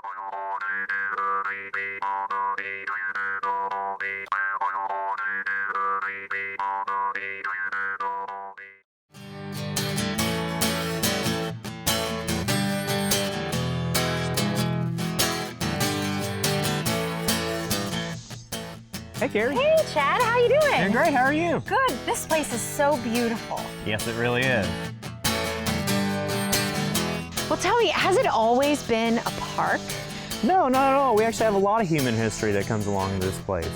Hey, Carrie. Hey, Chad, how you doing? Doing great, how are you? Good. This place is so beautiful. Yes, it really is. Well, tell me, has it always been a park? No, not at all. We actually have a lot of human history that comes along with this place.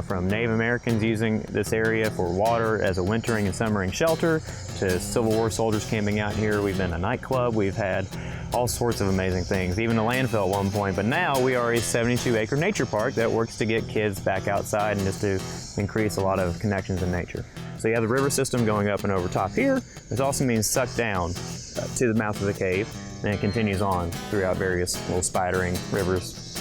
From Native Americans using this area for water as a wintering and summering shelter, to Civil War soldiers camping out here. We've been a nightclub. We've had all sorts of amazing things, even a landfill at one point. But now we are a 72-acre nature park that works to get kids back outside and just to increase a lot of connections in nature. So you have the river system going up and over top here. This also means sucked down to the mouth of the cave, and it continues on throughout various little spidering rivers.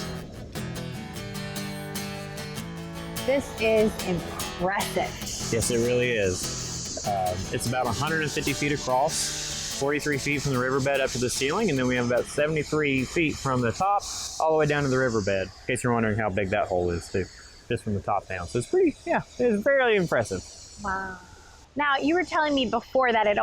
This is impressive. Yes, it really is. It's about 150 feet across, 43 feet from the riverbed up to the ceiling, and then we have about 73 feet from the top all the way down to the riverbed, in case you're wondering how big that hole is too, just from the top down. So it's pretty, it's fairly impressive. Wow. Now, you were telling me before that it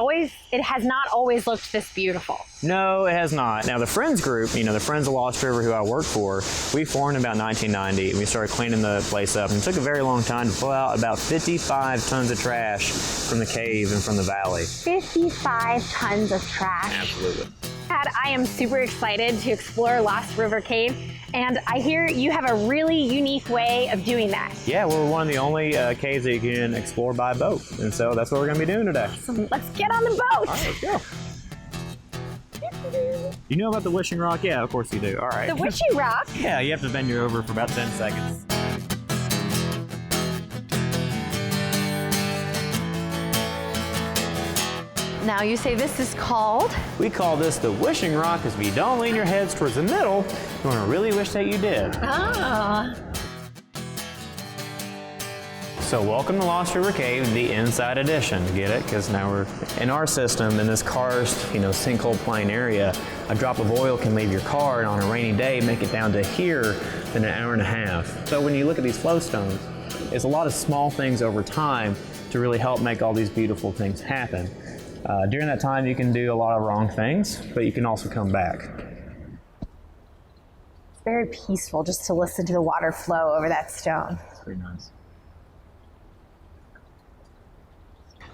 has not always looked this beautiful. No, it has not. Now, the Friends group, the Friends of Lost River who I work for, we formed in about 1990, and we started cleaning the place up. And it took a very long time to pull out about 55 tons of trash from the cave and from the valley. 55 tons of trash. Absolutely. Chad, I am super excited to explore Lost River Cave, and I hear you have a really unique way of doing that. Yeah, we're one of the only caves that you can explore by boat, and so that's what we're going to be doing today. So let's get on the boat. All right, let's go. You know about the wishing rock? Yeah, of course you do. All right. The wishing rock? Yeah, you have to bend you over for about 10 seconds. Now you say this is called? We call this the wishing rock because if you don't lean your heads towards the middle, you want to really wish that you did. Ah. So welcome to Lost River Cave, the inside edition. Get it? Because now we're in our system, in this karst, sinkhole plain area. A drop of oil can leave your car, and on a rainy day, make it down to here in an hour and a half. So when you look at these flow stones, it's a lot of small things over time to really help make all these beautiful things happen. During that time, you can do a lot of wrong things, but you can also come back. It's very peaceful just to listen to the water flow over that stone. It's pretty nice.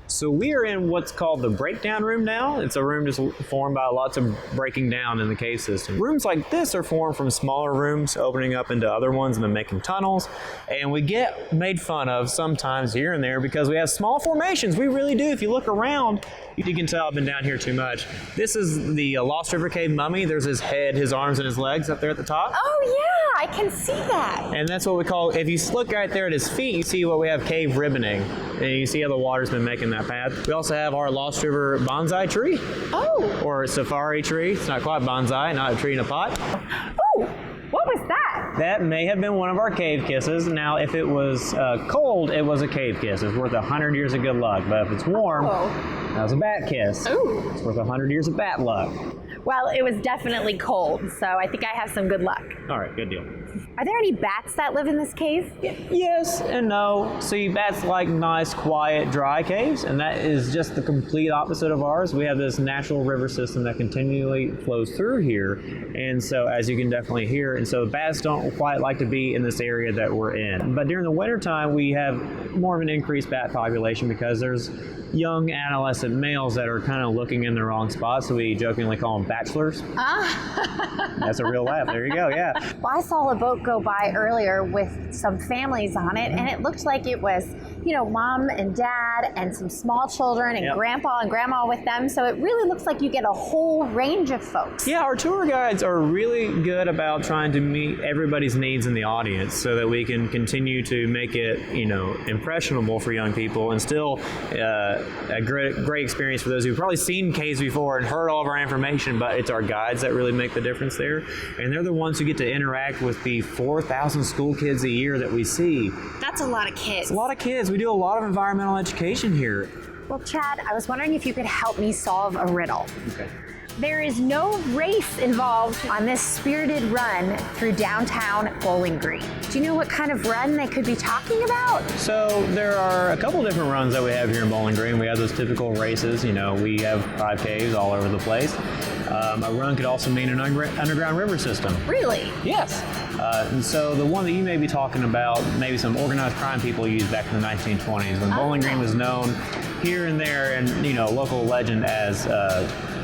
So we are in what's called the breakdown room now. It's a room just formed by lots of breaking down in the cave system. Rooms like this are formed from smaller rooms opening up into other ones and then making tunnels. And we get made fun of sometimes here and there because we have small formations. We really do. If you look around, you can tell I've been down here too much. This is the Lost River Cave mummy. There's his head, his arms, and his legs up there at the top. Oh yeah, I can see that. And that's what we call, if you look right there at his feet, you see what we have cave ribboning. And you see how the water's been making that path. We also have our Lost River bonsai tree. Oh. Or a safari tree. It's not quite bonsai, not a tree in a pot. Oh, what was that? That may have been one of our cave kisses. Now, if it was cold, it was a cave kiss. It's worth 100 years of good luck. But if it's warm, that was a bat kiss. Ooh. It's worth 100 years of bat luck. Well, it was definitely cold, so I think I have some good luck. All right, good deal. Are there any bats that live in this cave? Yes and no. See, bats like nice, quiet, dry caves, and that is just the complete opposite of ours. We have this natural river system that continually flows through here, and so as you can definitely hear, and so bats don't quite like to be in this area that we're in. But during the wintertime, we have more of an increased bat population because there's young adolescent males that are kind of looking in the wrong spot, so we jokingly call them bachelors. Ah. That's a real laugh. There you go, yeah. Well, I saw a boat go by earlier with some families on it, and it looked like it was, mom and dad and some small children and grandpa and grandma with them. So it really looks like you get a whole range of folks. Yeah, our tour guides are really good about trying to meet everybody's needs in the audience so that we can continue to make it, impressionable for young people and still a great experience for those who've probably seen caves before and heard all of our information, but it's our guides that really make the difference there. And they're the ones who get to interact with the 4,000 school kids a year that we see. That's a lot of kids. It's a lot of kids. We do a lot of environmental education here. Well, Chad, I was wondering if you could help me solve a riddle. Okay. There is no race involved on this spirited run through downtown Bowling Green. Do you know what kind of run they could be talking about? So there are a couple different runs that we have here in Bowling Green. We have those typical races. You know, we have 5Ks all over the place. A run could also mean an underground river system. Really? Yes. And so the one that you may be talking about, maybe some organized crime people used back in the 1920s when Bowling Green was known here and there and, you know, local legend as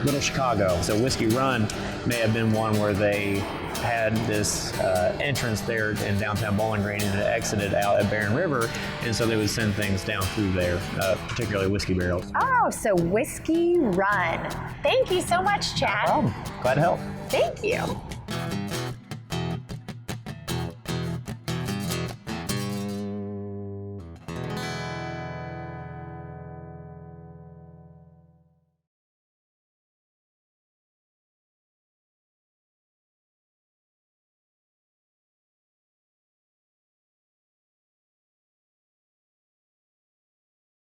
Little Chicago. So Whiskey Run may have been one where they had this entrance there in downtown Bowling Green and it exited out at Barron River, and so they would send things down through there, particularly whiskey barrels. Oh, so Whiskey Run. Thank you so much, Chad. No problem. Glad to help. Thank you.